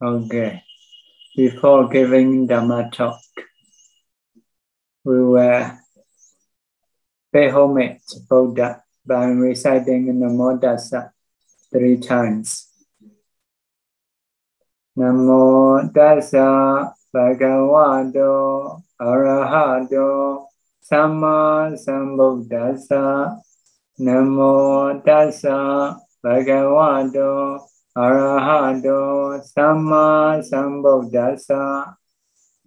Okay. Before giving Dhamma talk, we will pay homage to Buddha by reciting Namo Dasa 3 times. Namo Dasa Bhagavato Arahato Samma Sambuddhassa. Namo Dasa Bhagavato Arahato Samma Sambuddhassa.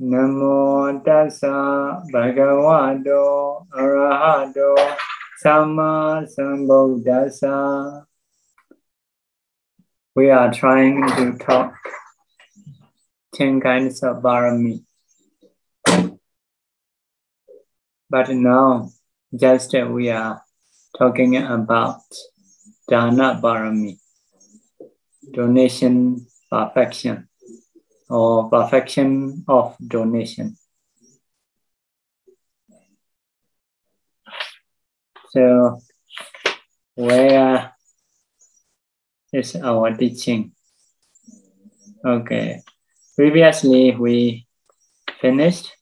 Namo Dasa Bhagavato Arahato Samma Sambuddhassa. We are trying to talk 10 kinds of Pāramī. But now, just we are talking about dana Pāramī, donation perfection, or perfection of donation. So, where is our teaching? Okay. Previously, we finished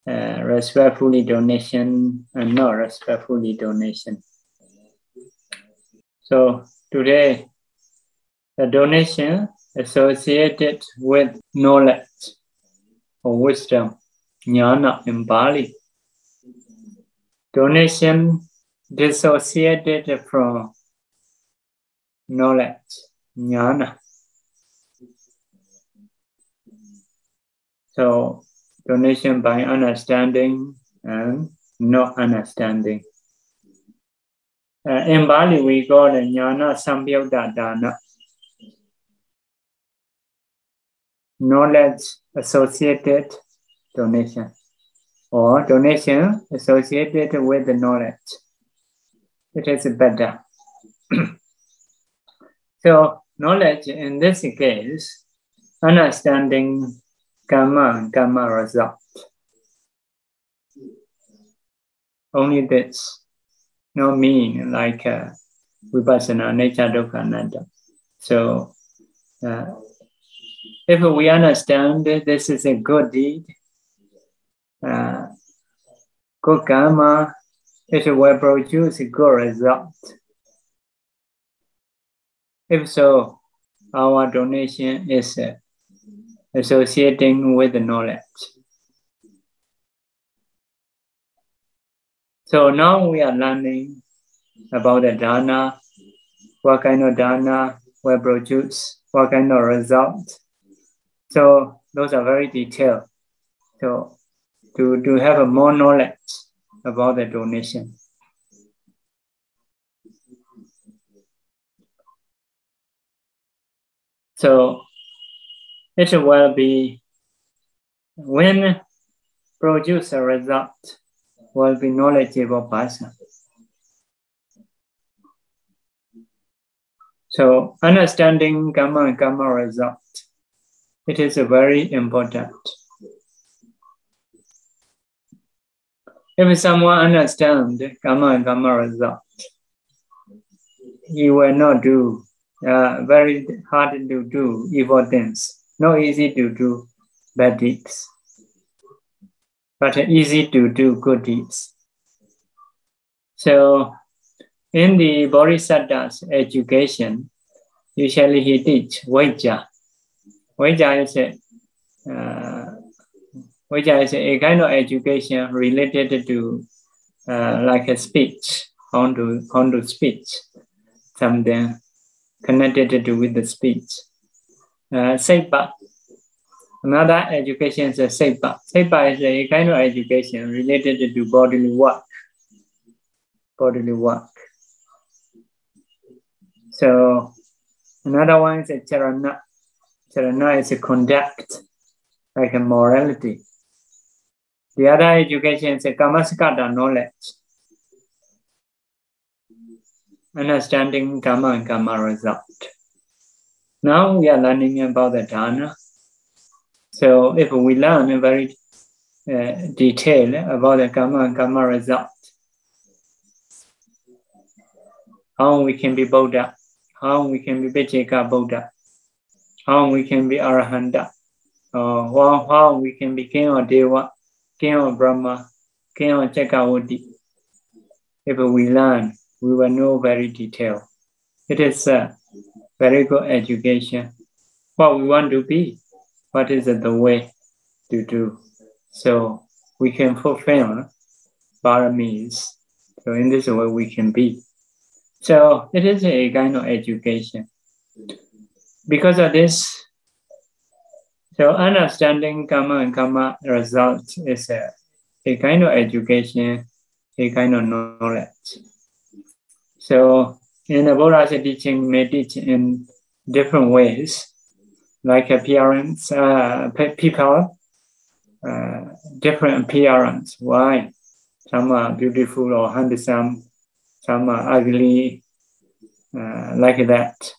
respectfully donation and not respectfully donation. So today, the donation associated with knowledge or wisdom, jnana in Pali. Donation dissociated from knowledge, jnana. So, donation by understanding and not understanding. In Bali, we call it nansampayutta dāna. Knowledge associated donation, or donation associated with the knowledge. It is better. So, knowledge in this case, understanding karma result. Only this, no mean like vipassana, nature, dukkha, anatta. So, if we understand that this is a good deed, good karma, it will produce a good result. If so, our donation is associating with the knowledge. So now we are learning about the dana, what kind of dana will produce, what kind of result. So those are very detailed. So to have a more knowledge about the donation. So it will be, when produce a result, will be knowledgeable person. So understanding karma and karma result, it is very important. If someone understands karma and karma result, he will not do, very hard to do evil things. Not easy to do bad deeds, but easy to do good deeds. So, in the Bodhisattva's education, usually he teach Vajja. Vajja is a kind of education related to like a speech, how to speech, something connected with the speech. Seipa. Another education is a Seipa. Seipa is a kind of education related to bodily work. Bodily work. So another one is a Charana. Charana is a conduct, like a morality. The other education is a Kamaskata, knowledge. Understanding karma and karma result. Now we are learning about the dana. So if we learn very detailed about the karma and karma result, how we can be Buddha, how we can be Upekkha Buddha, how we can be Arahanta, or how we can be King or Deva, King or Brahma, King or Chakravati. If we learn, we will know very detailed. It is a very good education. What we want to be, what is the way to do. So we can fulfill Pāramīs. So in this way we can be. So it is a kind of education. Because of this, so understanding karma and karma results is a kind of education, a kind of knowledge. So in the Buddha's teaching, may teach in different ways, like appearance, people, different appearance. Why? Some are beautiful or handsome, some are ugly, like that.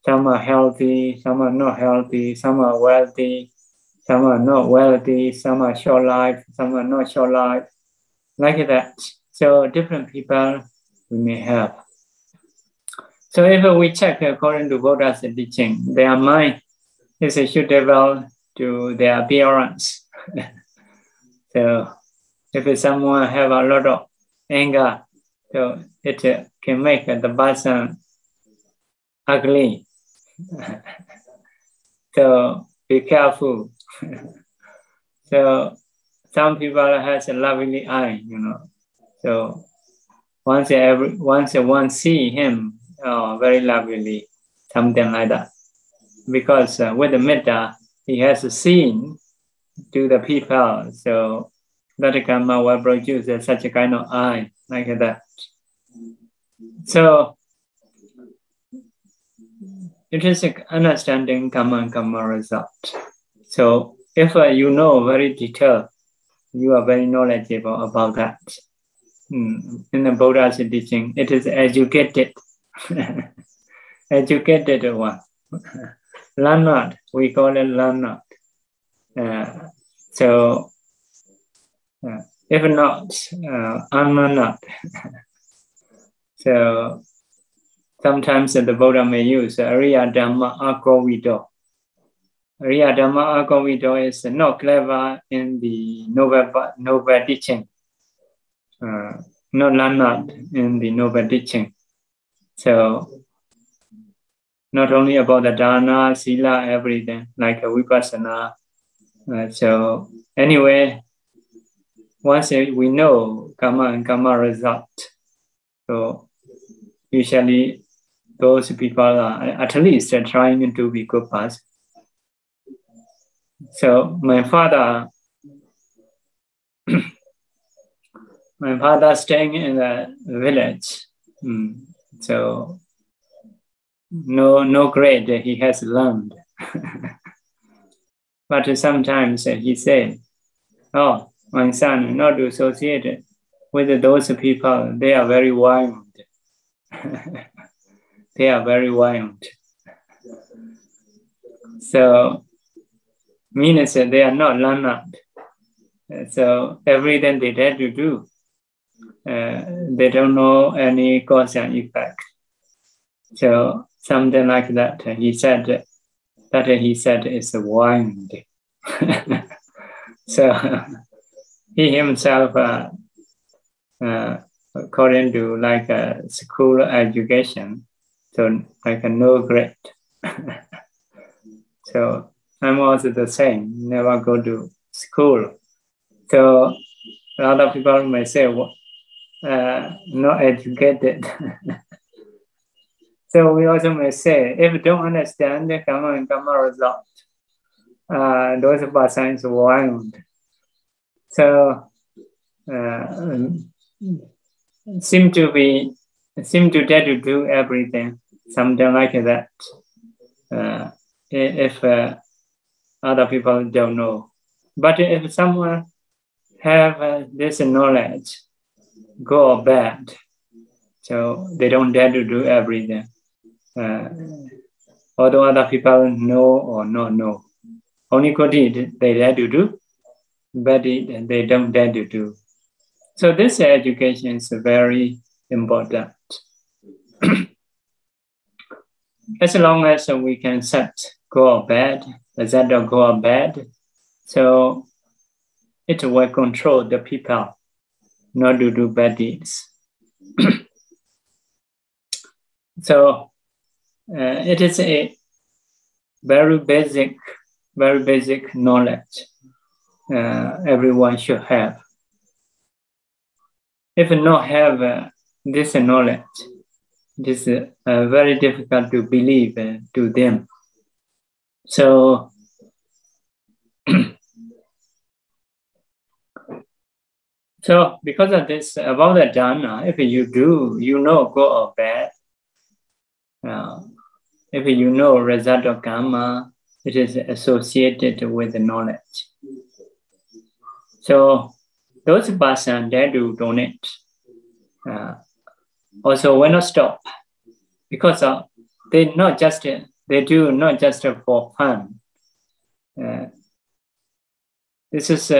Some are healthy, some are not healthy, some are wealthy, some are not wealthy, some are short life, some are not short life, like that. So different people we may have. So if we check according to Buddha's teaching, their mind is suitable to their appearance. So if someone have a lot of anger, so it can make the person ugly. So be careful. So some people has a lovely eye, you know. So once one see him, very lovely, something like that. Because with the metta, he has seen to the people. So that karma will produce such a kind of eye, like that. So it is understanding karma and karma result. So if you know very detailed, you are very knowledgeable about that. In the Buddha's teaching, it is educated, educated one. Learned, we call it learned. So if not, unlearned. So sometimes the Buddha may use Ariya Dhamma Akovido. Ariya Dhamma Akovido is not clever in the noble teaching, not learned in the noble teaching. So not only about the dana, sila, everything, like a vipassana. So anyway, once we know karma and karma result, so usually those people are at least trying to be good person. So my father staying in the village. So no grade he has learned. But sometimes he said, "Oh, my son, not associated with those people. They are very wild. They are very wild." So means that they are not learned. So everything they dare to do, they don't know any cause and effect. So something like that. He said is wild. So he himself, according to like a school education, so like a no grade. So I'm also the same, never go to school. So a lot of people may say, not educated. So we also may say, if you don't understand the karma and karma result, those persons are wild. So seem to dare to do everything, something like that. If other people don't know. But if someone have this knowledge, good or bad, so they don't dare to do everything. Although other people know or not know. Only good deed they dare to do, bad deed they don't dare to do. So this education is very important. As long as we can set good or bad, result of good or bad. So it will control the people not to do bad deeds. So it is a very basic knowledge everyone should have. If not have this knowledge, it is very difficult to believe to them. So so because of this, about the dana, if you do, you know good or bad. If you know result of karma, it is associated with the knowledge. So those persons that do donate also will not stop, because they do not just for fun. This is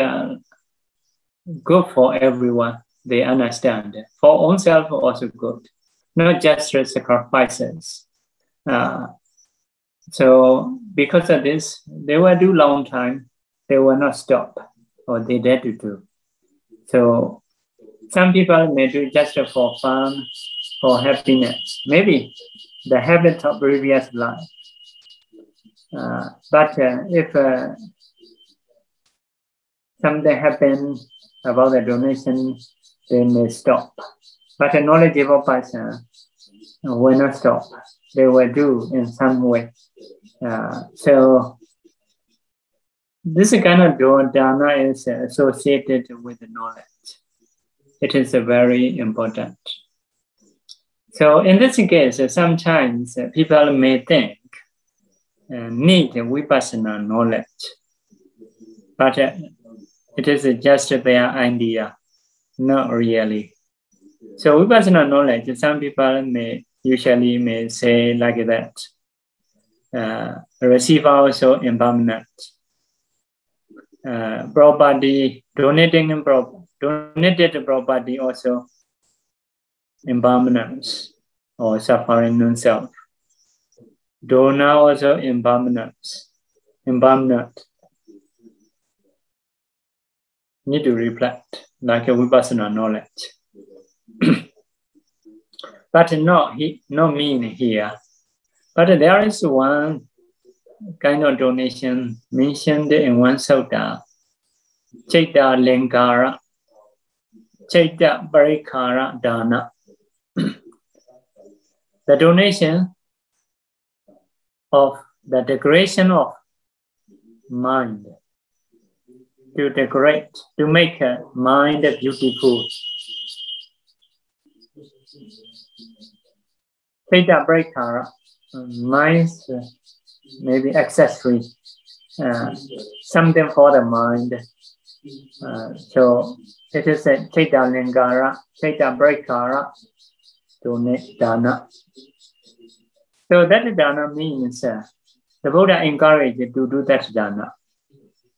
good for everyone. They understand. For oneself also good, not just sacrifices. So because of this, they will do long time. They will not stop, or they dare to do. So some people may do just for fun, for happiness. Maybe the habit of previous life. But if something happens about the donation, they may stop. But a knowledgeable person will not stop. They will do in some way. So this kind of dana is associated with the knowledge. It is very important. So in this case, sometimes people may think need vipassana knowledge, but it is just their idea, not really. So vipassana knowledge, some people usually say like that. Receive also impermanent. Property, donated property also impermanence or suffering non-self. Dana also impermanent. Need to reflect like a vipassana knowledge. But no mean here. But there is one kind of donation mentioned in one sutta, Chaita Lingara, Chaita Parikara Dana. The donation of the decoration of mind, to decorate, to make a mind beautiful. Chaita Parikara, mind's maybe accessory, something for the mind. So it is a Chaita Lingara, Chaita Parikara, donate dana. So that dana means the Buddha encouraged to do that dana.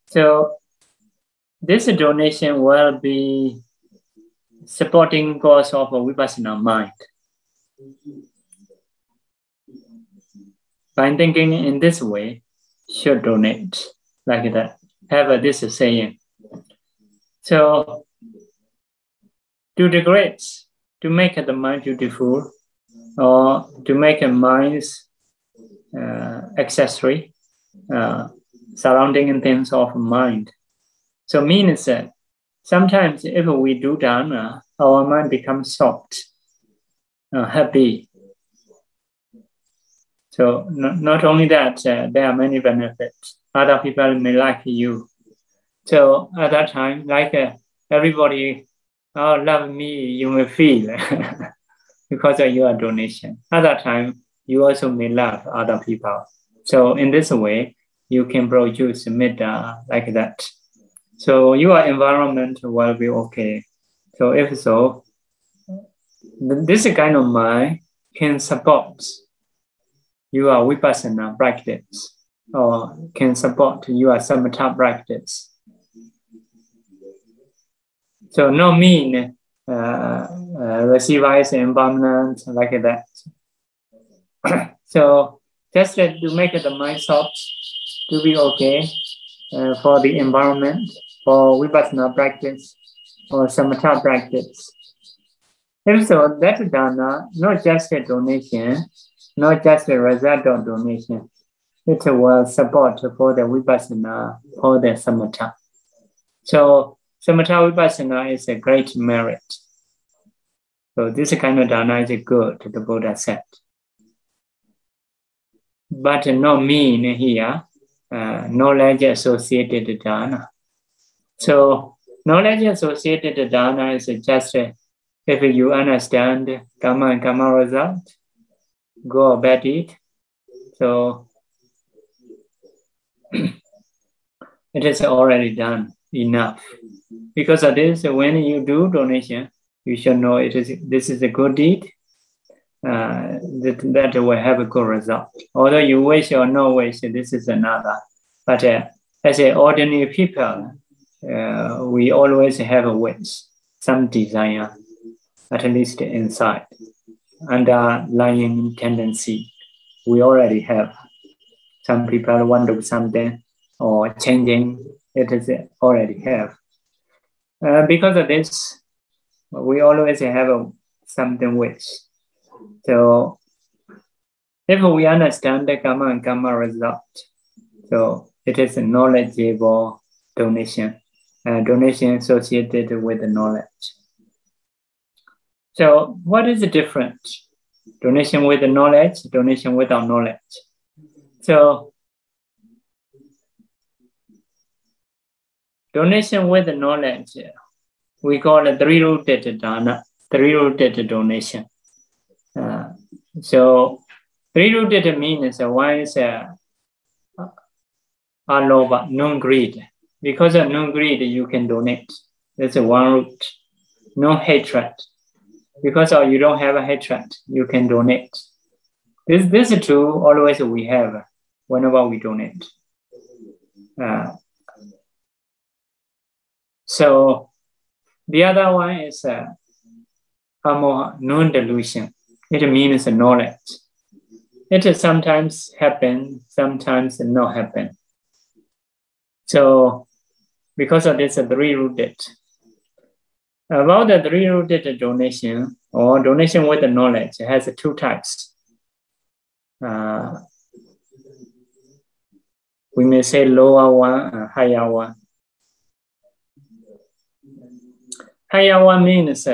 So this donation will be supporting cause of a vipassana mind. By thinking in this way, should donate like that. Have this saying. So to decorate, to make the mind beautiful, or to make a mind's accessory, surrounding things of mind. So means that sometimes if we do dana, our mind becomes soft, happy. So not only that, there are many benefits. Other people may like you. So at that time, like everybody, love me, you may feel because of your donation. At that time, you also may love other people. So in this way, you can produce metta like that. So your environment will be okay. So if so, this kind of mind can support your vipassana practice, or can support your samatha practice. So no mean receive as impermanent like that. So just to make the mind soft, to be okay for the environment, for vipassana practice, or samatha practice. If so, that dana, not just a donation, not just a result of donation, it will support for the vipassana, for the samatha. So samatha vipassana is a great merit. So this kind of dana is good, the Buddha said. But not mean here, knowledge associated dana. So knowledge associated dana is just if you understand karma and karma result, go about it. So it is already done enough. Because of this, when you do donation, you should know this is a good deed. That will have a good result. Although you wish or no wish, this is another. But as an ordinary people, we always have a wish, some desire, at least inside. Underlying tendency, we already have. Some people want to do something or changing, it is already have. Because of this, we always have something wish. So if we understand the karma and karma result, so it is a knowledgeable donation, donation associated with the knowledge. So what is the difference? Donation with the knowledge, donation without knowledge. So donation with the knowledge, we call it three-rooted dana, three-rooted donation. So three-rooted means one is alobha, non-greed. Because of non-greed, you can donate. That's one root. Non-hatred. Because you don't have a hatred, you can donate. This is true, always we have whenever we donate. So the other one is amoha, non-delusion. It means knowledge. It sometimes happen, sometimes not happen. So because of this, three-rooted. About the three-rooted donation or donation with the knowledge, it has two types. We may say lower one and higher one. Higher one means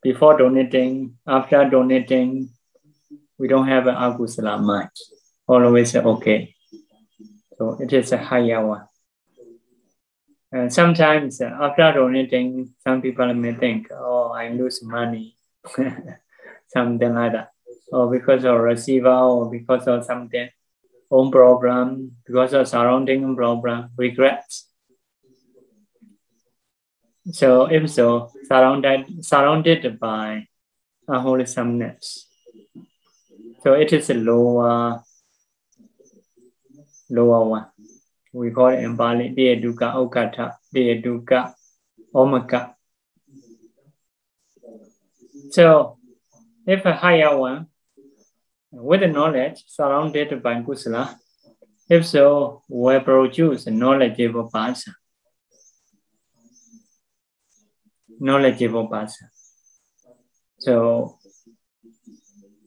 before donating, after donating, we don't have an agusala mind. Always okay. So it is a higher one. And sometimes after donating, some people may think, oh, I lose money, something like that. Or because of receiver, or because of something, own problem, because of surrounding problem, regrets. So if so, surrounded by unwholesomeness. So it is a lower one. We call it in Bali, Diya Dukkha Okata, Diya Dukkha Omaka. So if a higher one, with the knowledge surrounded by kusala, if so, will produce a knowledgeable person. Knowledgeable person. So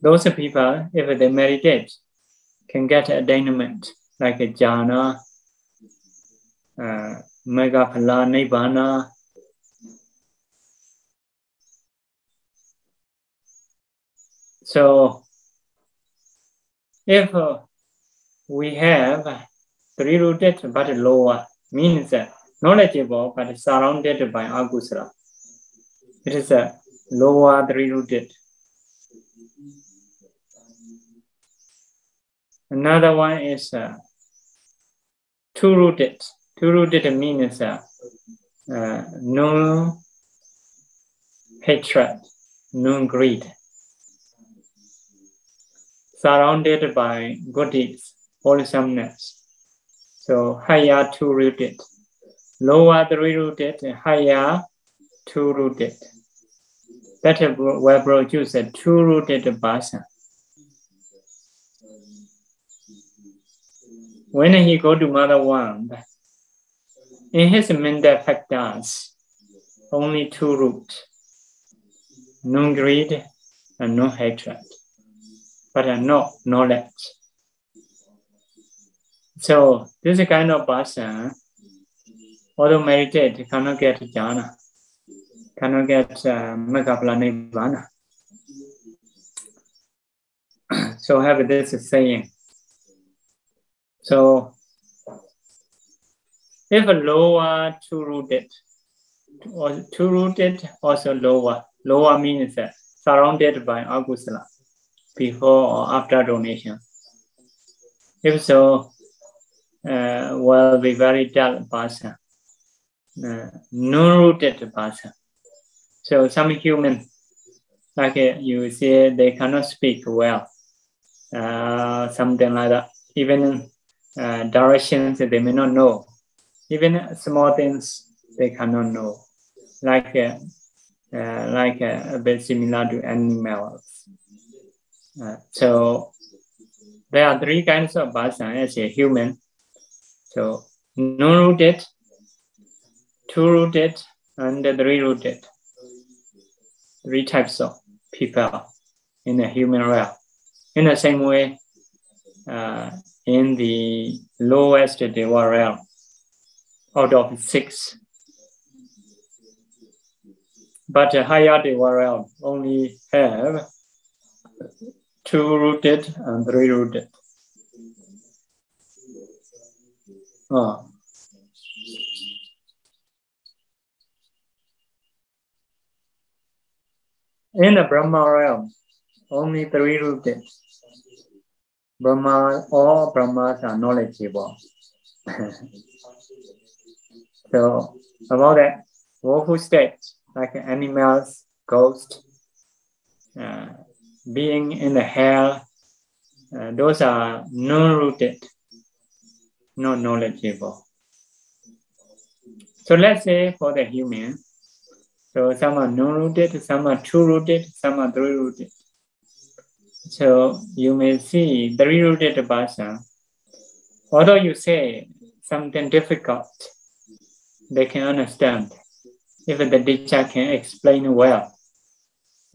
those people, if they meditate, can get attainment like a jhana, megaphala, nibbana. So if we have three-rooted but lower, means knowledgeable but surrounded by agusala. It is a lower three-rooted. Another one is two-rooted. Two-rooted means no hatred, no greed. Surrounded by good deeds, wholesomeness. So higher two-rooted. Lower three-rooted, higher two-rooted. That will produce a two-rooted person. when he go to Mother Womb, in his mental factors, only two roots, non-greed and non-hatred, but no knowledge. So this kind of person, although meditate, cannot get dana, cannot get Megaplanivana. So have this saying. So if a lower two-rooted, or two-rooted also lower. Lower means surrounded by agusala before or after donation. If so, will be very dull person, non-rooted person. So some human, like you see, they cannot speak well, something like that. Even directions they may not know. Even small things they cannot know, like a bit similar to animals. So there are three kinds of person as a human. So non-rooted, two-rooted, and three-rooted. Three types of people in the human realm. In the same way, in the lowest Deva realm, out of 6. But the higher Deva realm only have 2-rooted and 3-rooted. In the Brahma realm, only 3-rooted. All Brahmas are knowledgeable. So about that, woeful state, like animals, ghosts, being in the hell, those are non-rooted, not knowledgeable. So let's say for the human, so some are non-rooted, some are 2-rooted, some are 3-rooted. So you may see 3-rooted person, although you say something difficult, they can understand. If the teacher can explain well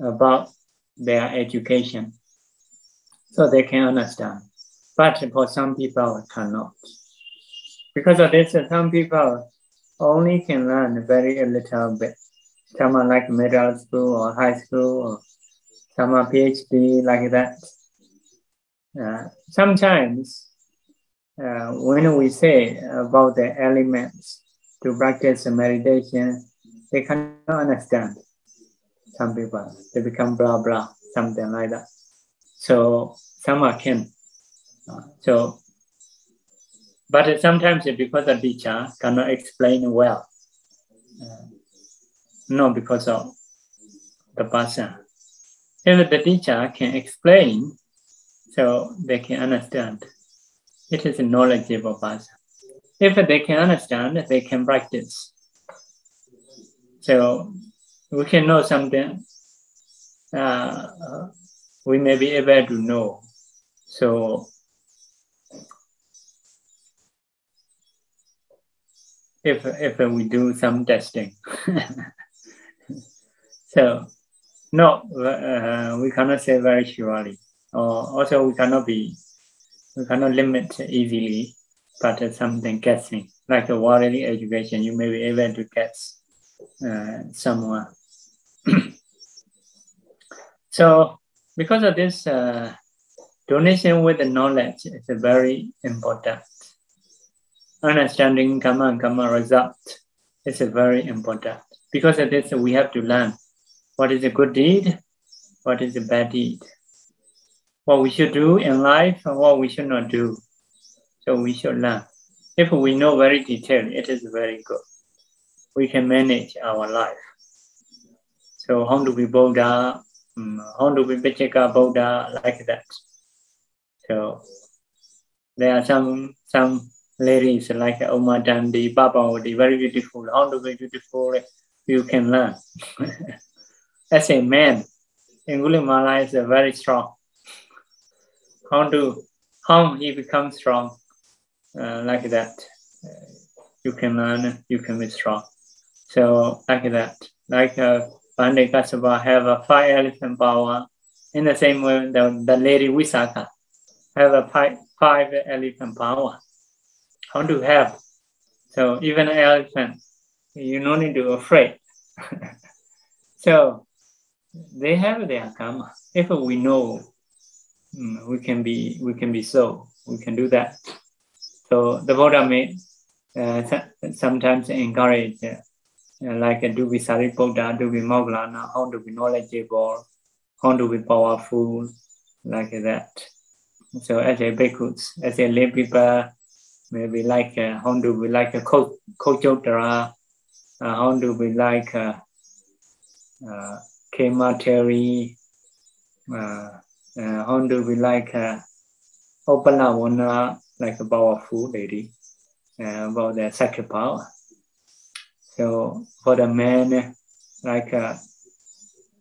about their education, so they can understand. But for some people, cannot. Because of this, some people only can learn very little bit. Some are like middle school or high school, or some are PhD, like that. Sometimes, when we say about the elements to practice meditation, they cannot understand. Some people, they become blah, blah, something like that. So some are can. But sometimes because the teacher cannot explain well, not because of the person. If the teacher can explain, so they can understand. It is a knowledgeable person. If they can understand, they can practice. So we can know something, we may be able to know. So if we do some testing. So no, we cannot say very surely. Also we cannot limit easily, but something guessing. Like a worldly education, you may be able to guess someone. So because of this, donation with the knowledge is very important. Understanding karma and karma result is very important. Because of this, we have to learn what is a good deed, what is a bad deed, what we should do in life and what we should not do. So we should learn. If we know very detailed, it is very good. We can manage our life. So how do we Buddha? How do we Bhujissa Buddha, like that? So there are some ladies like Oma Dandi, Baba, very beautiful. How to be beautiful? You can learn. As a man, Angulimala is very strong. How he becomes strong? like that. You can learn, you can be strong. So like that, like Pandey Kasapa have a 5 elephant power. In the same way, the lady Visakha have a 5 elephant power. How to have? So even an elephant, you don't need to be afraid. So they have their karma. If we know, we can be so, we can do that. So the Buddha may sometimes encourage, like do be Sariputta, do be Moggallana, how to be knowledgeable, how to be powerful, like that. So as a bhikkhus, as a lay people, maybe like how to be like a Kochotara, how to be like Kemateri, how to be like Opanavana, like a powerful lady, about the sacred power. So for the man, like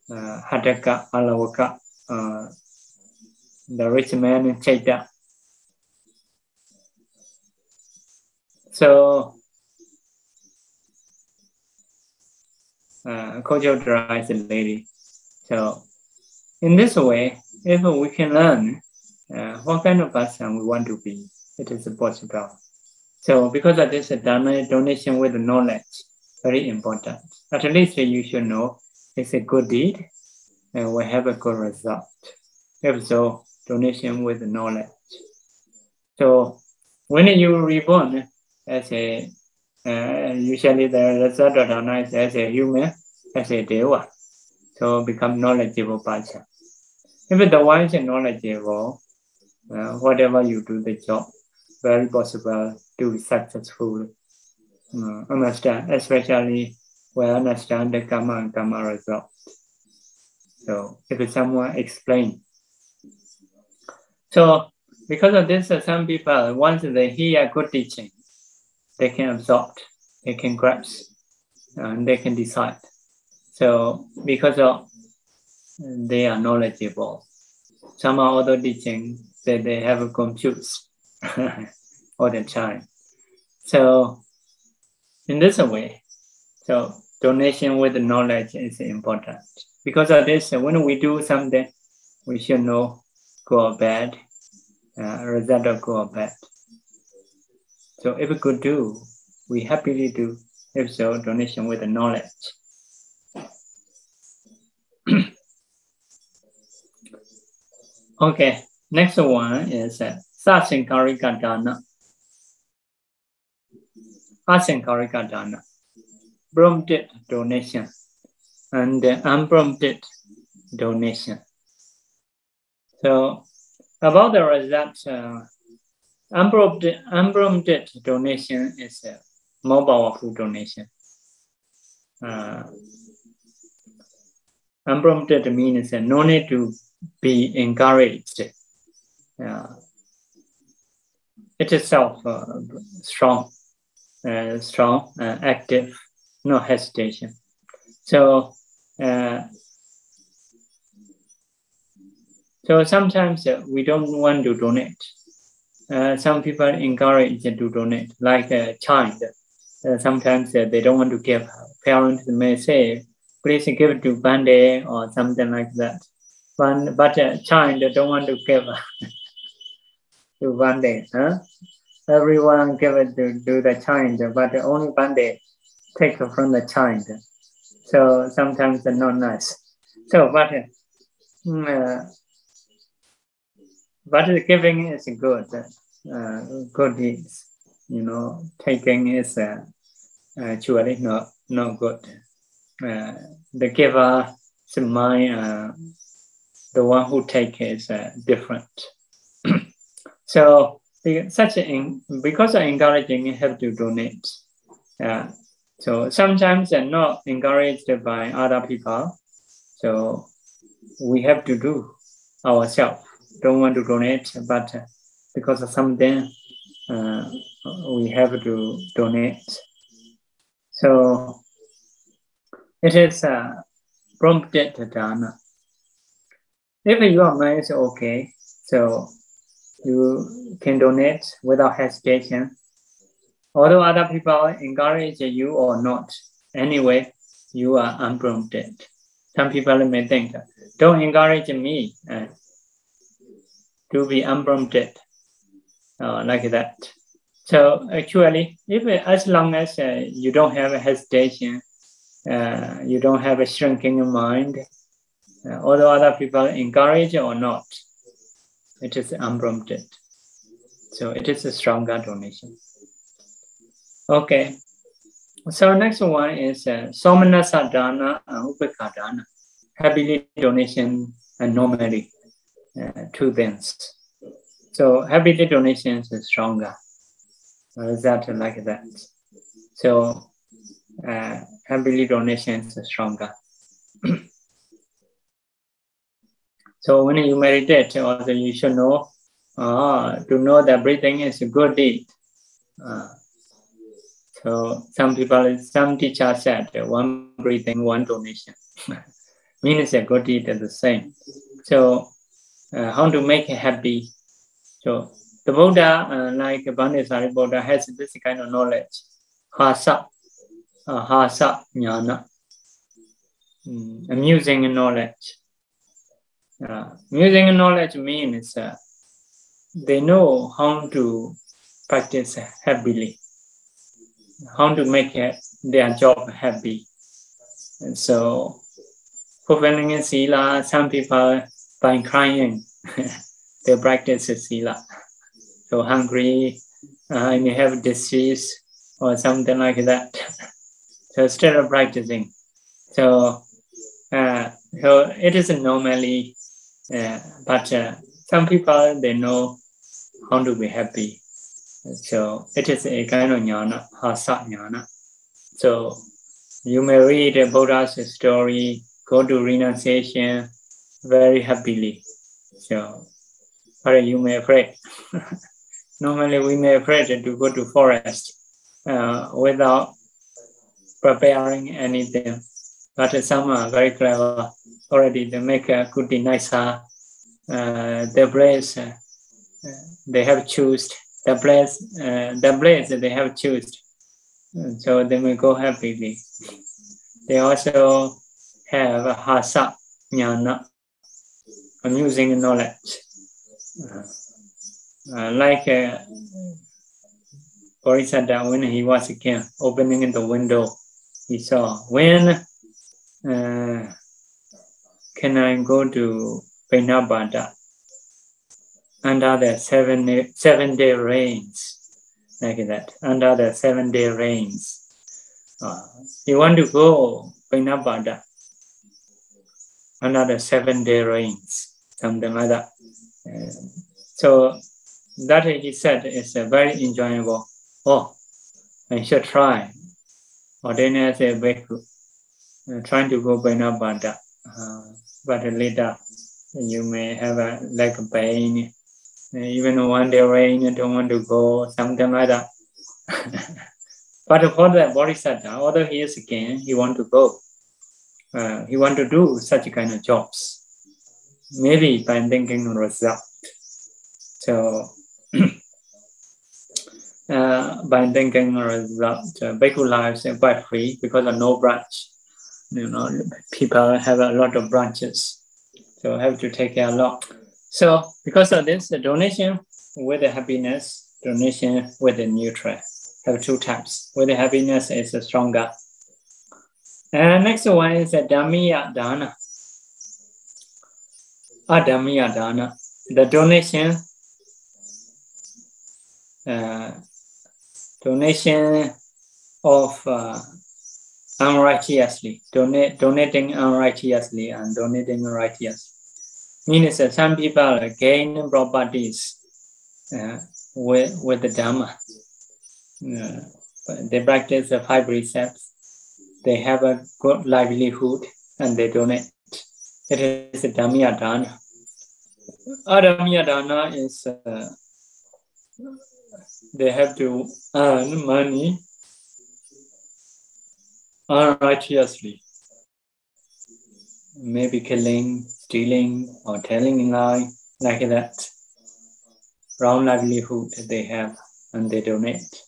Hataka, alobha, the rich man Chaita. So Kochotara is a lady. So in this way, if we can learn what kind of person we want to be, it is possible. So because of this, donation with knowledge, very important. At least you should know it's a good deed and will have a good result. If so, donation with knowledge. So when you reborn as a, usually the result of dana is as a human, as a deva. So become knowledgeable person. If the one is knowledgeable, whatever you do the job, very possible to be successful. Understand, especially when understand the karma and karma result. So if someone explain. So because of this, some people, once they hear good teaching, they can absorb, they can grasp, and they can decide. So because of they are knowledgeable, some other teaching that they have confused all the time. So in this way, so donation with knowledge is important. Because of this, when we do something, we should know good or bad, result of good or bad. So if we could do, we happily do. If so, donation with the knowledge. Okay, next one is Sasankharika dana. Asankharika dana. Prompted donation and unprompted donation. So about the results, unprompted donation is a more powerful donation. Unprompted means no need to be encouraged. It is strong, active, no hesitation. So sometimes we don't want to donate. Some people encourage to donate, like a child. Sometimes they don't want to give. Parents may say, please give it to Pandey or something like that. But a child don't want to give to Pandey. Everyone give it to the child, but only Pandey take from the child. So sometimes they're not nice. So, but the giving is good. Good deeds. Taking is actually not good. The giver, the one who takes is different. So because of encouraging, you have to donate. So sometimes they're not encouraged by other people. So we have to do ourselves. Don't want to donate, but because of something, we have to donate. So it is prompted dana. If your mind is okay, so You can donate without hesitation. Although other people encourage you or not, anyway, you are unprompted. Some people may think, don't encourage me to be unprompted, like that. So actually, if as long as you don't have a hesitation, you don't have a shrinking mind, although other people encourage or not, it is unprompted. So it is a stronger donation. Okay. So next one is Somanassa dana and Upekkha dana. Happily donation and normally two things. So happily donations is stronger. Is that like that? So happily donations is stronger. So when you meditate, also you should know to know that breathing is a good deed. So some teachers said one breathing, one donation. Means a good deed is the same. So how to make it happy? So the Buddha, like Bhanisari Buddha, has this kind of knowledge. Hasa jnana. Amusing knowledge. Amusing knowledge means they know how to practice happily, how to make their job happy. And so, fulfilling a sila, some people by crying, they practice a sila. So hungry, and you have disease or something like that. So instead of practicing, so it is normally, but some people they know how to be happy. So it is a kind of jnana, hasa jnana. So you may read Buddha's story, go to renunciation very happily. So, but you may afraid. Normally we may afraid to go to forest without preparing anything. But some are very clever. Already they make a kuti naisa. The place they have chosen. The place they have chosen. So they may go happily. They also have a hasa jnana, amusing knowledge. Like Bhujissa, when he was a king, opening the window, he saw, when can I go to Pinabada under the 7 day rains, like that, under the 7 day rains. You want to go Pinabada under the 7 day rains, something like that. So that he said is very enjoyable. Oh, I should try. Ordained as a bhikkhu, trying to go Pinabada, but later you may have a leg pain. Even 1 day rain, you don't want to go, something like that. But for the Bodhisattva, although he is a king, he want to go. He want to do such kind of jobs. Maybe by thinking result. So, by thinking result, bhikkhu lives are quite free because of no branch. You know, people have a lot of branches, so have to take care a lot. So, because of this, the donation with the happiness, donation with the neutral, have two types. With the happiness is stronger. And next one is a Dhammiya dana. Adhammiya dana. The donation of unrighteously, donating unrighteously and donating righteously. Means that some people gain properties with the Dhamma. They practice the 5 precepts. They have a good livelihood and they donate. It is a Dhammiya dana. Adhammiya dana is they have to earn money unrighteously. Maybe killing, stealing, or telling a lie, like that. wrong livelihood they have, and they donate.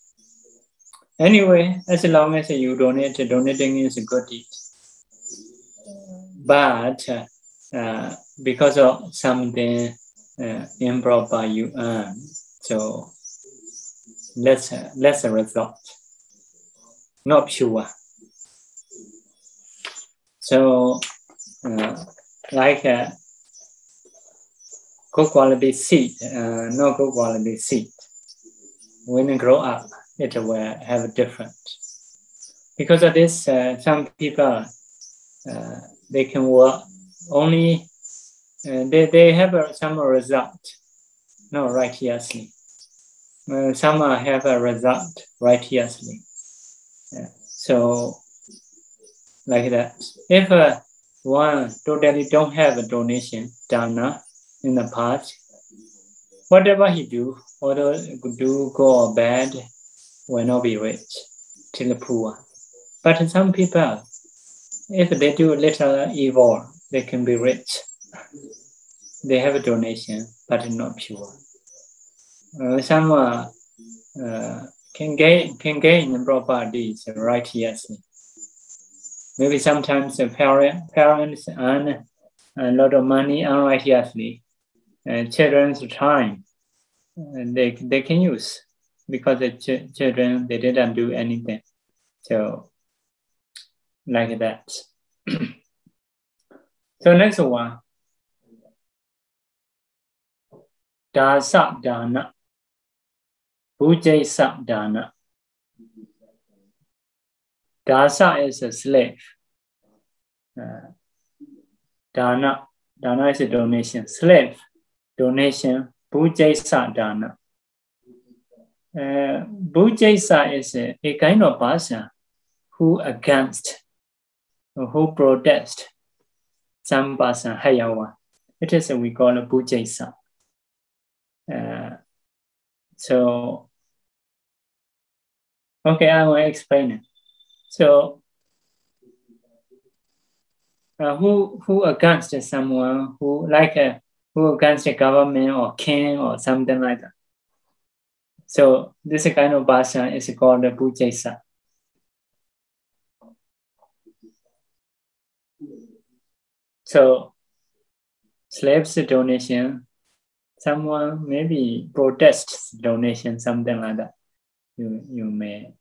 Anyway, as long as you donate, donating is a good deed. But because of something improper you earn, so that's a result, not pure. So like good quality seed, not good quality seed, when you grow up, it will have a different. Because of this, some people, they can work only, they have some result, not righteously. Some have a result righteously. So, like that. If one totally don't have a donation, dana, in the past, whatever he do, whether do good or bad, will not be rich, till poor. But some people, if they do a little evil, they can be rich. They have a donation, but not pure. Some can gain properties righteously. Maybe sometimes the parents earn a lot of money unrighteously, and children's time they can use, because the children, they didn't do anything. So like that. So next one, Dasa dana, Bhujissa dana. Dasa is a slave. Dana is a donation. Slave, donation. Bhujissa dana. Bhujissa is a kind of person who against, who protest some person higher one. It is we call a Bhujissa. So, okay, I will explain it. So, who against someone who who against the government or king or something like that. So this kind of person is called a Bhujissa. So slaves donation, someone maybe protests donation, something like that. You may.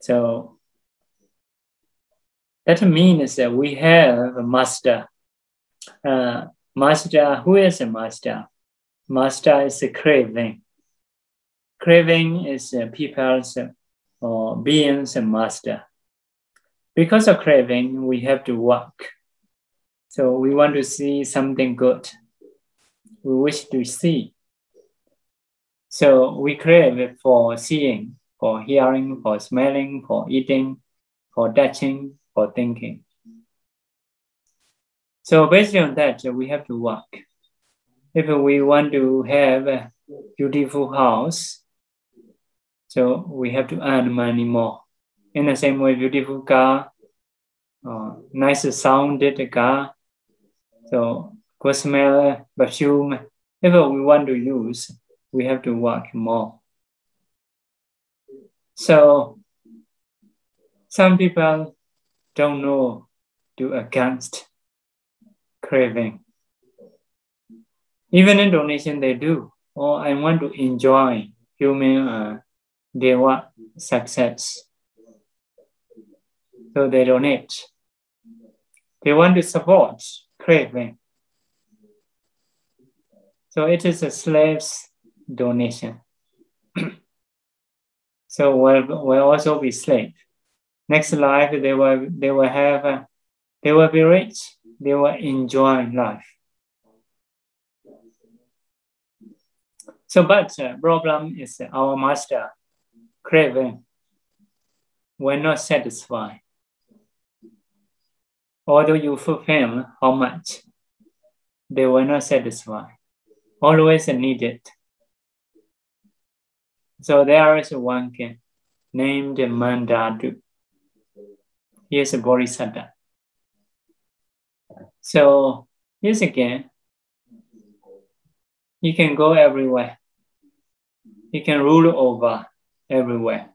So that means that we have a master. Master, who is a master? Master is a craving. Craving is people's or beings master. Because of craving, we have to work. So we want to see something good. We wish to see. So we crave for seeing, for hearing, for smelling, for eating, for touching, for thinking. So based on that, we have to work. If we want to have a beautiful house, so we have to earn money more. In the same way, beautiful car, nice sounded car, so good smell, perfume. If we want to use, we have to work more. So some people don't know to against craving. Even in donation, they do. Or I want to enjoy human deva success. So they donate. They want to support craving. So it is a slave's donation. So will also be slave. Next life they will be rich. They will enjoy life. So, but problem is our master craving will not satisfy. Although you fulfill how much, they will not satisfy. Always needed. So there is one king named Mandadu. He is a bodhisattva. So here's again. He can go everywhere. He can rule over everywhere.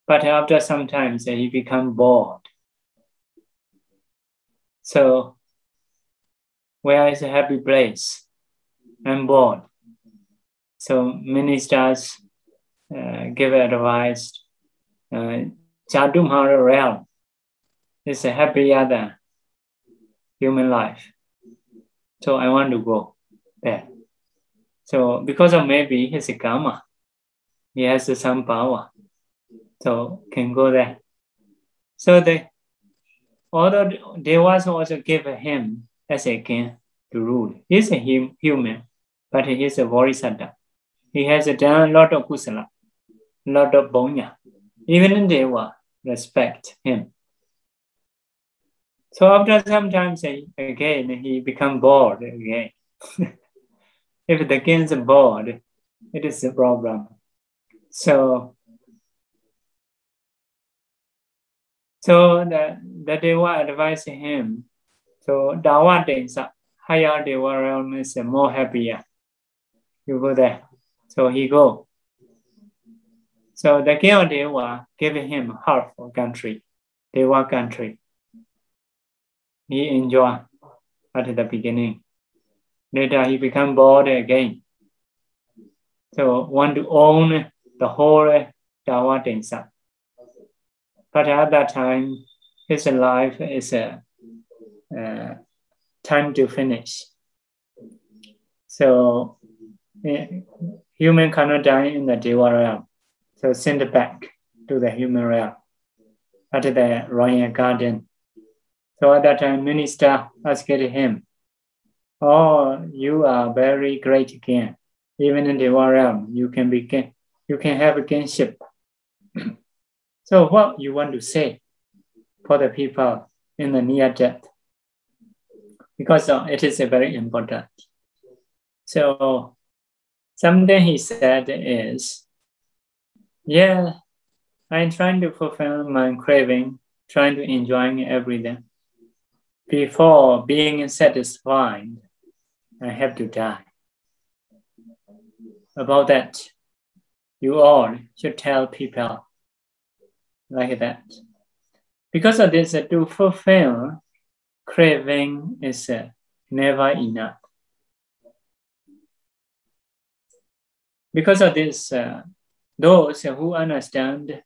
But after some time, he becomes bored. So, where is a happy place? I'm bored. So ministers give advice. Chadumhara realm is a happier than human life. So I want to go there. So because of maybe his karma, he has some power. So can go there. So although Devas also give him as a king to rule. He's a human, but he is a bodhisattva. He has done a lot of kusala, a lot of punya. Even in Deva, respect him. So after some time, again, he become bored again. If the king is bored, it is a problem. So the Deva advised him. So Dawa Densa, higher Deva realm is more happier. You go there. So he go. So the king of Deva gave him half of country, Deva country. He enjoyed at the beginning. Later he become bored again. So want to own the whole Dawa Densa. But at that time, his life is time to finish. So human cannot die in the Deva realm. So send back to the human realm at the royal garden. So at that time, minister asked him, "Oh, you are very great king. Even in Deva realm, you can be king. You can have a kingship. So what you want to say for the people in the near death? Because it is very important." So something he said is, "Yeah, I'm trying to fulfill my craving, trying to enjoy everything. Before being satisfied, I have to die. About that, you all should tell people like that. Because of this, to fulfill craving is never enough. Because of this, those who understand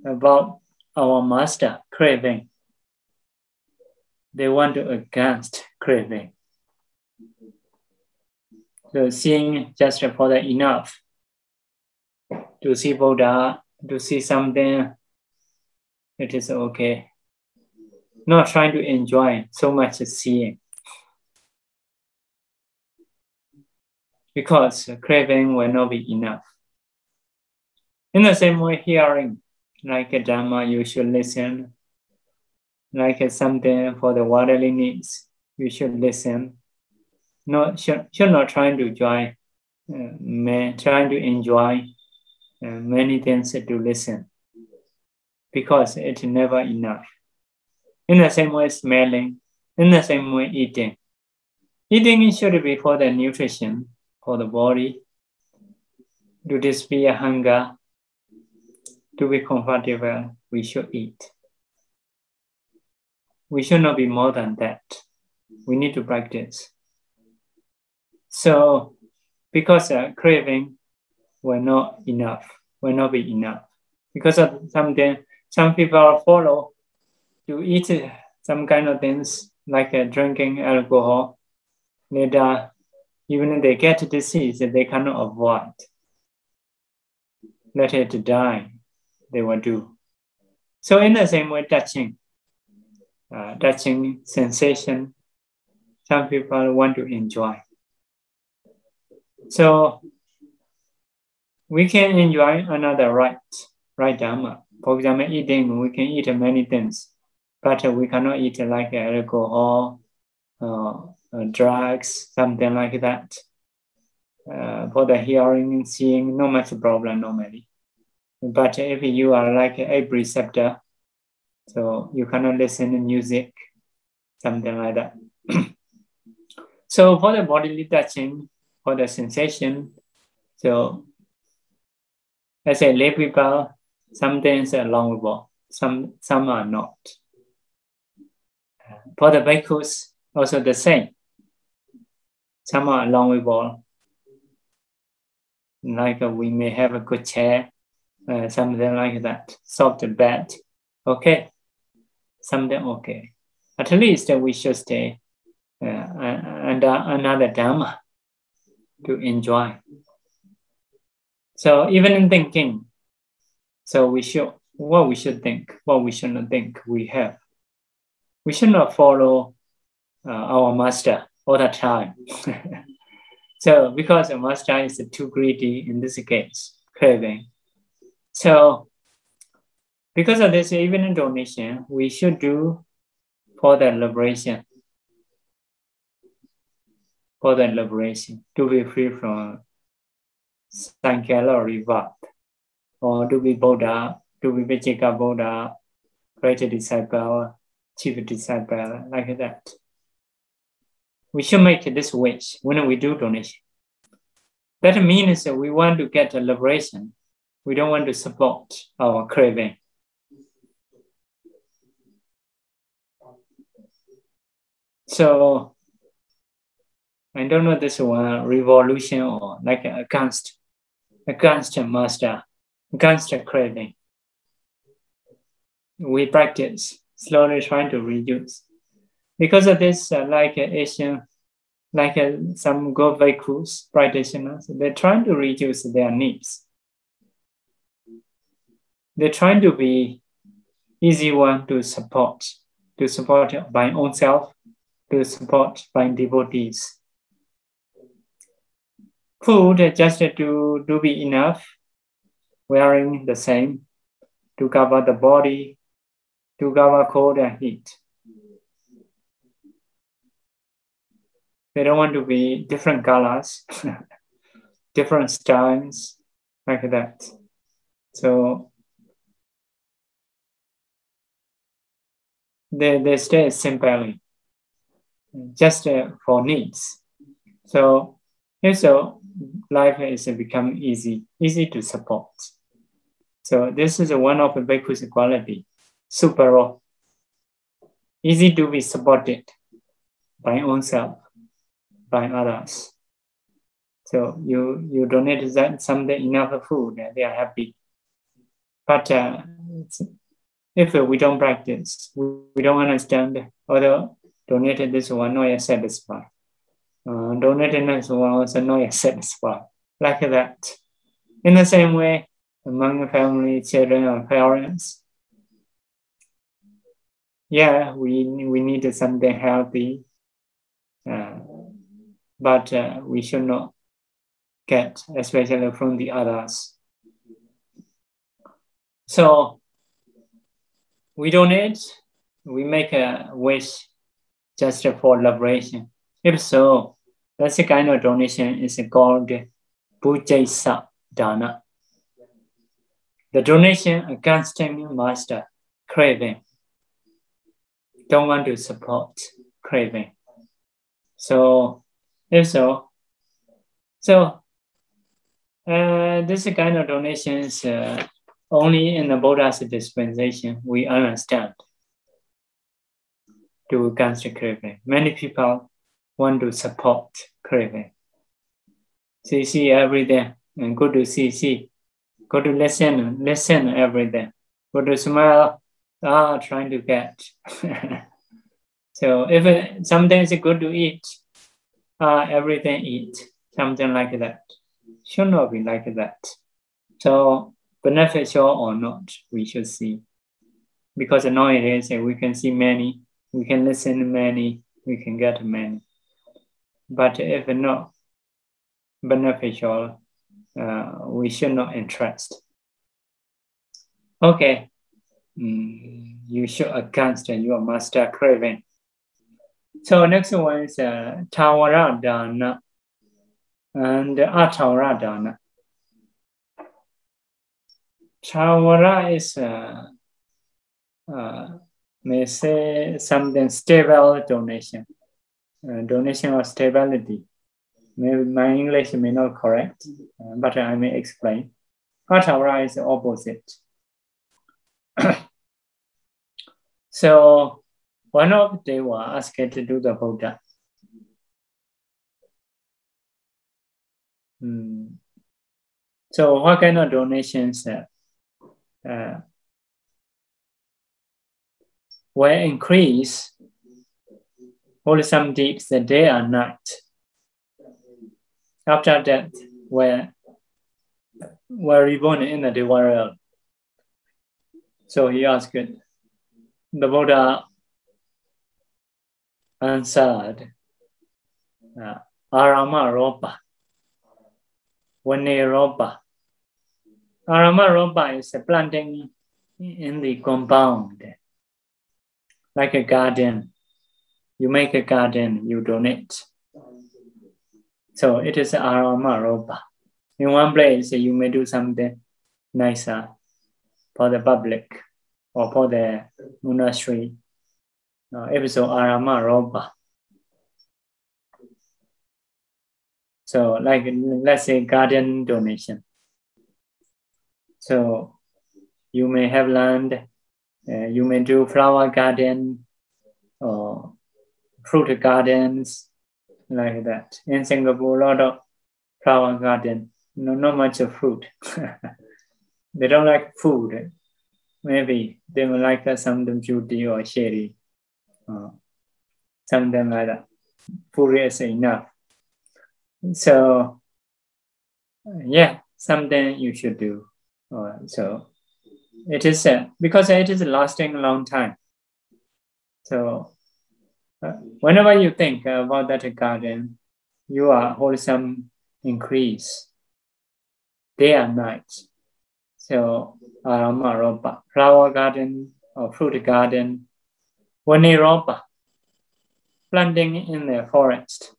about our master craving, they want to against craving. So seeing just for the enough, to see Buddha, to see something, it is okay. Not trying to enjoy so much seeing. Because craving will not be enough. In the same way, hearing, like a Dhamma, you should listen. Like something for the worldly needs, you should listen. Should not trying to enjoy, trying to enjoy many things to listen. Because it's never enough. In the same way, smelling. In the same way, eating. Eating should be for the nutrition, for the body, to disappear hunger, to be comfortable, we should eat. We should not be more than that. We need to practice. So, because craving will not be enough. Because of something, some people follow to eat some kind of things like drinking alcohol. Later, even if they get disease, they cannot avoid. Let it die, they will do. So in the same way, touching sensation, some people want to enjoy. So we can enjoy another right Dhamma. For example, eating, we can eat many things, but we cannot eat like alcohol, drugs, something like that. For the hearing and seeing, no much problem normally. But if you are like a receptor, so you cannot listen to music, something like that. So for the bodily touching, for the sensation. So, as a lay people, some things are allowable, some are not. For the bhikkhus, also the same. Some are allowable. Like we may have a good chair, something like that, soft bed. Okay, something okay. At least we should stay under another dhamma to enjoy. So even in thinking, so what we should think, what we should not think, we have. We should not follow our master all the time. So because the master is too greedy in this case, craving. So because of this, even in donation, we should do for the liberation. For the liberation, to be free from Sankhara or reward, or to be Buddha, to be Vijika Buddha, great disciple, chief disciple, like that. We should make this wish when we do donation. That means that we want to get a liberation. We don't want to support our craving. So, I don't know this one revolution or like against master, against craving. We practice slowly trying to reduce. Because of this, like Asian, like some good bhikkhus practitioners, they're trying to reduce their needs. They're trying to be easy one to support by own self, to support by devotees. Food just to be enough, wearing the same, to cover the body, to cover cold and heat. They don't want to be different colors, different styles, like that. So they stay simply, just for needs. So life is become easy to support. So this is one of the bhikkhu's quality, super, easy to be supported by own self, by others. So you donate something enough food, they are happy. But if we don't practice, we don't understand, although donated this one, not yet satisfied. Donated this one also not yet satisfied. Like that. In the same way, among family, children, or parents, yeah, we need something healthy, but we should not get, especially from the others. So we donate, we make a wish just for liberation. If so, that's the kind of donation is called Bhujissa dana. The donation against master craving. Don't want to support craving. So, if so, this kind of donations only in the Buddha's dispensation we understand to against craving. Many people want to support craving. See every day and go to see, go to listen every day. Go to smile, trying to get. So if something is good to eat, everything eat, something like that. Should not be like that. So beneficial or not, we should see. Because nowadays we can see many, we can listen to many, we can get many. But if not beneficial, we should not interest. Okay, you should against your master craving. So next one is Tawara dana and Atawara dana. Tawara is may say something stable donation, donation of stability, Maybe my English may not correct, but I may explain. Aparivara is the opposite. So one of the Deva asked to do the Buddha. So what kind of donations will increase wholesome deeds the day and night? After that, we're reborn in the Deva realm. So he asked, the Buddha answered, Arama ropa, Vane ropa. Arama ropa is a planting in the compound, like a garden. You make a garden, you donate. So it is arama ropa. In one place, you may do something nicer for the public or for the monastery. If it's arama ropa. So like, let's say garden donation. So you may have land, you may do flower garden or fruit gardens, like that. In Singapore, a lot of flower garden, not much of fruit. They don't like food. Maybe they will like something juicy or cherry, something like that. Food is enough. So, yeah, something you should do. So, it is because it is lasting a long time. So, whenever you think about that garden, you are wholesome increase day and night. So, arama ropa, flower garden or fruit garden, vane ropa, planting in the forest.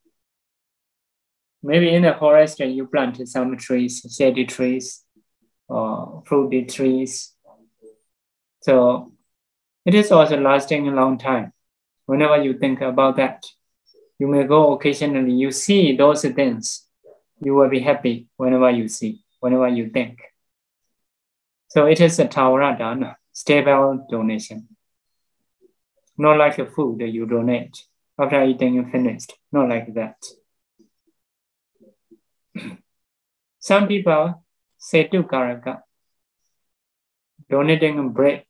Maybe in the forest you plant some trees, shady trees or fruity trees. So it is also lasting a long time. Whenever you think about that, you may go occasionally, you see those things, you will be happy whenever you see, whenever you think. So it is a tawara dana, stable donation. Not like a food that you donate after eating and finished, not like that. Some people say to Karaka, donating a bridge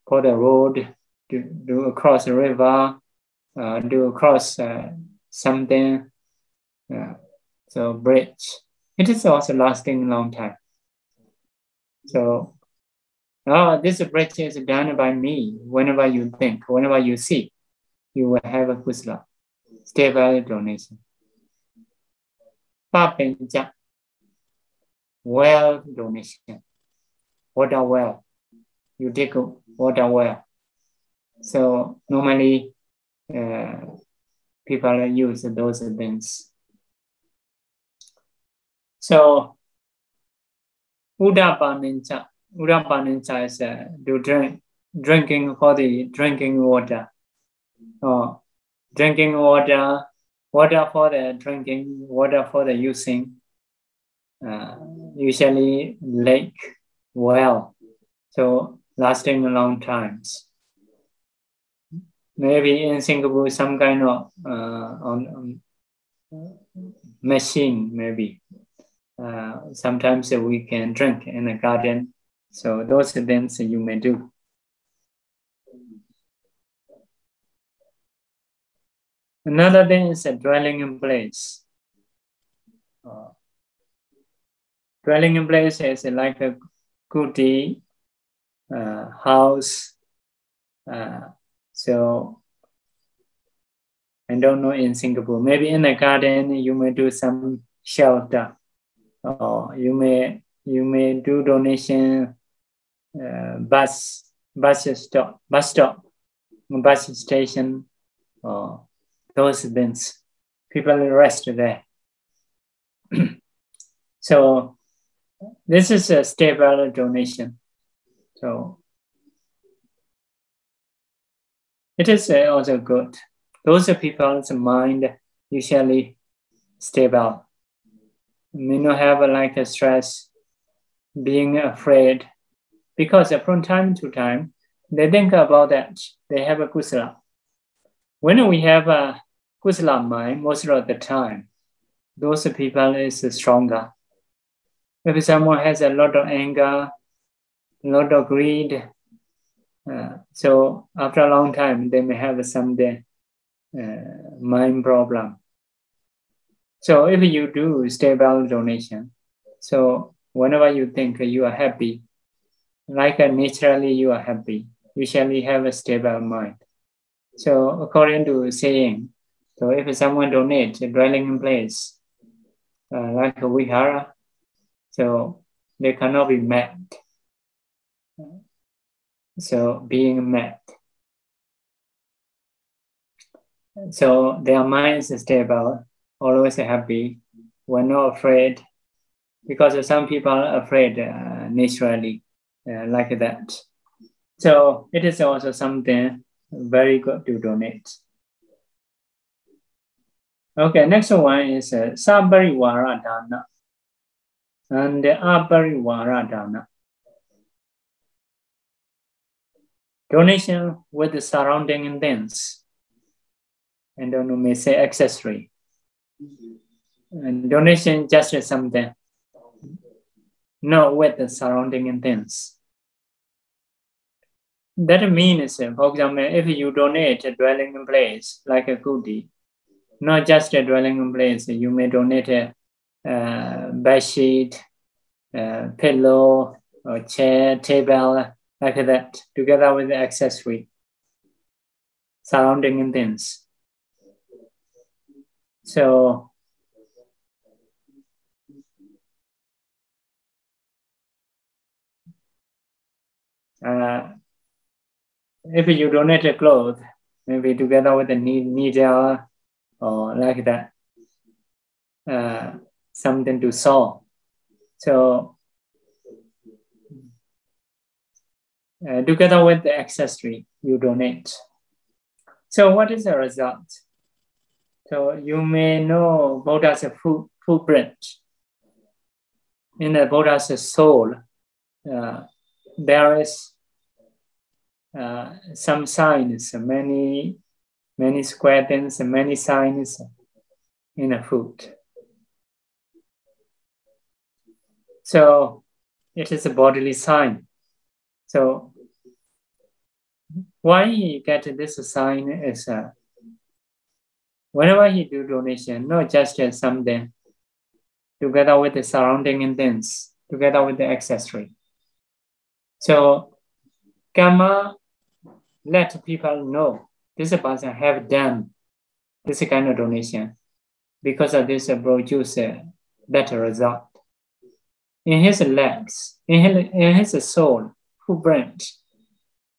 for the road, do across the river, do across something. So bridge, it is also lasting a long time. So this bridge is done by me. Whenever you think, whenever you see, you will have a kusala. Stable donation. Pa-Auk, well donation. Water well. You dig water well. So normally people use those things. So Udapanincha is to drinking for the drinking water. Drinking water for the drinking, water for the using, usually lake, well, so lasting a long times. Maybe in Singapore, some kind of machine, maybe. Sometimes we can drink in the garden. So those things you may do. Another thing is a dwelling in place. Dwelling in place is like a kuti, house. So I don't know in Singapore. Maybe in a garden you may do some shelter, or you may do donation, bus stop, bus station, or those things. People rest there. So this is a stable donation. So it is also good. those people's mind usually stable. May not have like a stress, being afraid, because from time to time, they think about that. They have a kusala. When we have a kusala mind, most of the time, those people is stronger. If someone has a lot of anger, a lot of greed, so after a long time, they may have some mind problem. So if you do stable donation, so whenever you think you are happy, like naturally you are happy, you usually have a stable mind. So according to saying, so if someone donates a dwelling place, like a vihara, so they cannot be mad. So being mad. So their mind is stable, always happy, we're not afraid, because some people are afraid naturally, like that. So it is also something very good to donate. Okay, next one is Saparivara dana and Aparivara dana. Donation with the surrounding things. And then we may say accessory. And donation just something, not with the surrounding things. That means, for example, if you donate a dwelling place like a goodie, not just a dwelling place, you may donate a bed sheet, pillow, or chair, table, like that, together with the accessory, surrounding things. So, if you donate a cloth, maybe together with a needle or like that, something to sew. So, together with the accessory, you donate. So what is the result? So you may know Buddha's footprint. In the Buddha's soul, there is some signs, many square things, many signs in a foot. So it is a bodily sign. So why he get this sign is whenever he do donation, not just something, together with the surrounding things, together with the accessory. So karma let people know this person have done this kind of donation, because of this produce that result. In his legs, in his soul, footprint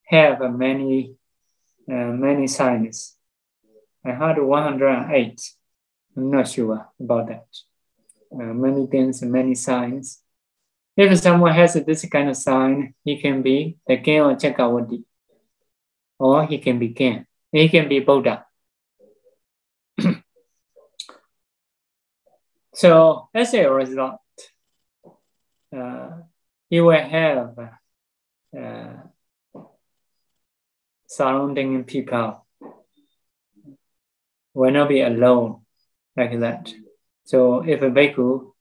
have many signs. I heard 108. I'm not sure about that. Many things, many signs. If someone has this kind of sign, he can be the king or Chakravati, or he can be king. He can be Buddha. So as a result, he will have surrounding people, will not be alone like that. So if a bhikkhu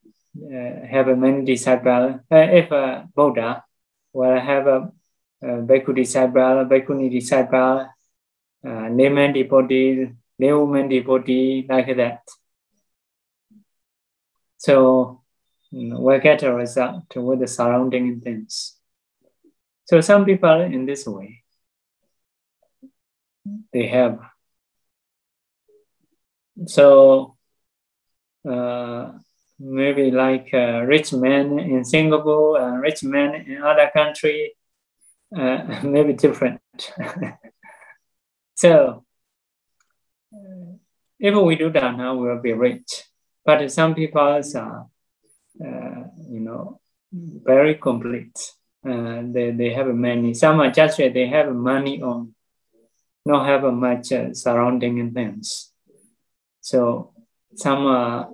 have many disciples, if a Buddha will have a bhikkhu disciple, bhikkhuni disciple, layman devotee, laywoman devotee, like that. So we'll get a result with the surrounding things. So some people in this way, they have. So maybe like rich men in Singapore, rich men in other country, maybe different. So if we do dana, we'll be rich. But some people are, very complete. They have many. Some are just they have money on. not have a much surrounding things. So some are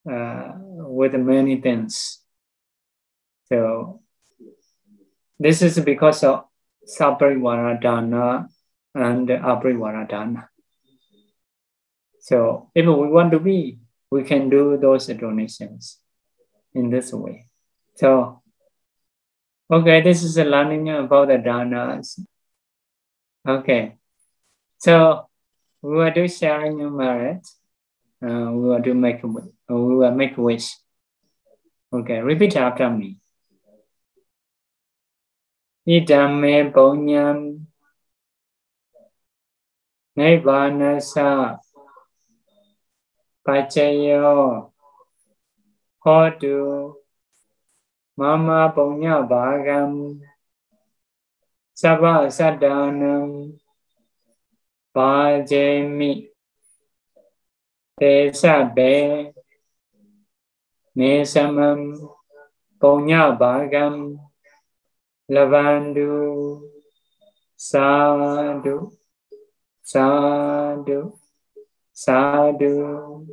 with many things. So this is because of Saparivara dana and Aparivara dana. So if we want to be, we can do those donations in this way. So, okay, this is a learning about the danas. Okay, so we will do sharing your merit. We will do make a wish. Okay, repeat after me. Idame Bonyam Nirvanasa Pachayo Hodu Mama Bonya Bhagam Sabha Sadanam Bhajemi Tesa Be Mesamam Bonya Bhagam Lavandu Sadhu Sadhu Sadhu.